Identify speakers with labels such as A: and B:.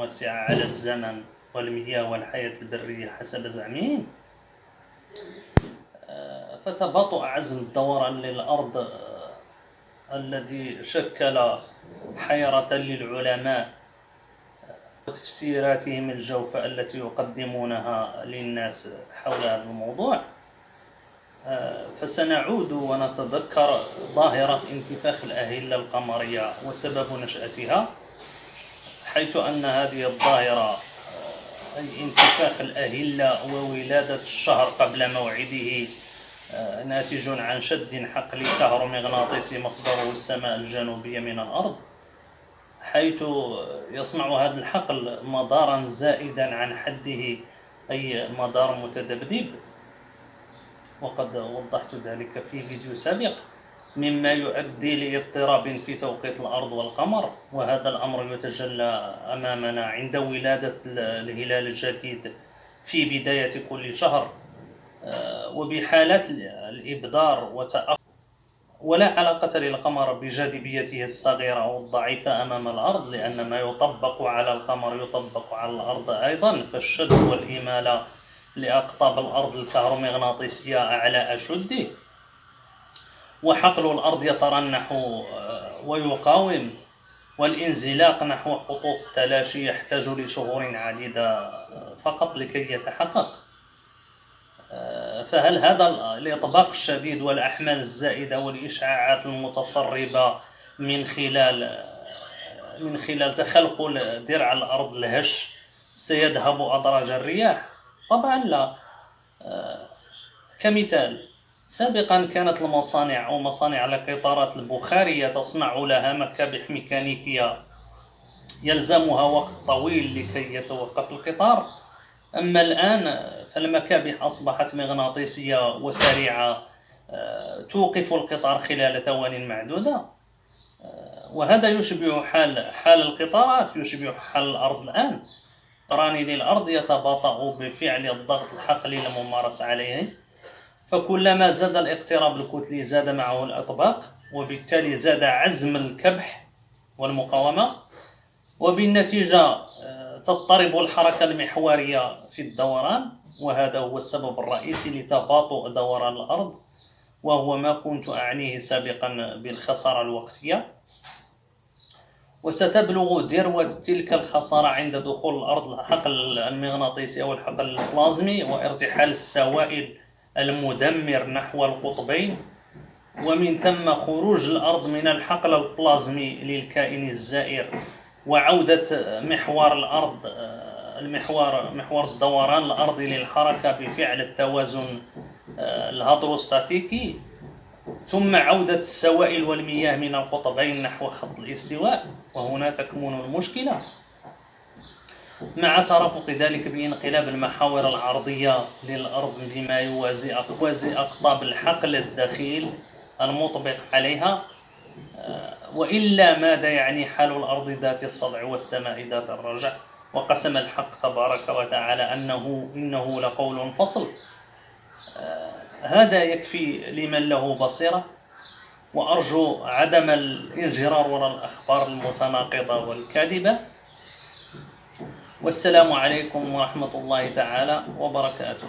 A: واسعة على الزمن والمياه والحياة البرية حسب زعمهم، فتباطؤ عزم الدوران للأرض الذي شكل حيرة للعلماء وتفسيراتهم الجوفاء التي يقدمونها للناس حول هذا الموضوع. فسنعود ونتذكر ظاهرة انتفاخ الأهلة القمرية وسبب نشأتها، حيث أن هذه الظاهرة أي انتفاخ الأهلة وولادة الشهر قبل موعده ناتج عن شد حقلي كهرومغناطيسي مصدره السماء الجنوبية من الأرض، حيث يصنع هذا الحقل مدارا زائدا عن حده أي مدار متذبذب، وقد وضحت ذلك في فيديو سابق، مما يؤدي لاضطراب في توقيت الأرض والقمر. وهذا الأمر يتجلى أمامنا عند ولادة الهلال الجديد في بداية كل شهر، وبحالات الإبدار وتأخر، ولا علاقة للقمر بجاذبيته الصغيرة أو الضعيفة أمام الأرض، لأن ما يطبق على القمر يطبق على الأرض أيضا، فالشد والإمالة لأقطاب الأرض الكهرومغناطيسية أعلى أشده، وحقل الأرض يترنح ويقاوم، والانزلاق نحو خطوط التلاشي يحتاج لشهور عديدة فقط لكي يتحقق. فهل هذا الإطباق الشديد والأحمال الزائدة والإشعاعات المتسربة من خلال تخلخل درع الأرض الهش سيذهب أدراج الرياح؟ طبعا لا. كمثال، سابقا كانت المصانع أو مصانع القطارات البخارية تصنع لها مكابح ميكانيكية يلزمها وقت طويل لكي يتوقف القطار، أما الآن فالمكابح أصبحت مغناطيسية وسريعة توقف القطار خلال ثوان معدودة، وهذا يشبه حال القطارات، يشبه حال الأرض الآن. راني الأرض يتباطأ بفعل الضغط الحقلي الممارس عليه، فكلما زاد الاقتراب الكتلي زاد معه الإطباق، وبالتالي زاد عزم الكبح والمقاومة، وبالنتيجة تضطرب الحركة المحورية في الدوران، وهذا هو السبب الرئيسي لتباطؤ دوران الأرض، وهو ما كنت أعنيه سابقا بالخسارة الوقتية. وستبلغ ذروة تلك الخسارة عند دخول الأرض الحقل المغناطيسي أو الحقل البلازمي وارتحال السوائل المدمر نحو القطبين، ومن ثم خروج الأرض من الحقل البلازمي للكائن الزائر، وعودة محور الأرض محور الدوران الأرضي للحركة بفعل التوازن الهيدروستاتيكي، ثم عودة السوائل والمياه من القطبين نحو خط الاستواء، وهنا تكمن المشكلة، مع ترافق ذلك بانقلاب المحاور العرضية للأرض بما يوازي أقطاب الحقل الدخيل المطبق عليها. وإلا ماذا يعني حال الأرض ذات الصدع والسماء ذات الرجع؟ وقسم الحق تبارك وتعالى إنه لقول فصل. هذا يكفي لمن له بصيرة، وأرجو عدم الانجرار وراء الأخبار المتناقضة والكاذبة. والسلام عليكم ورحمة الله تعالى وبركاته.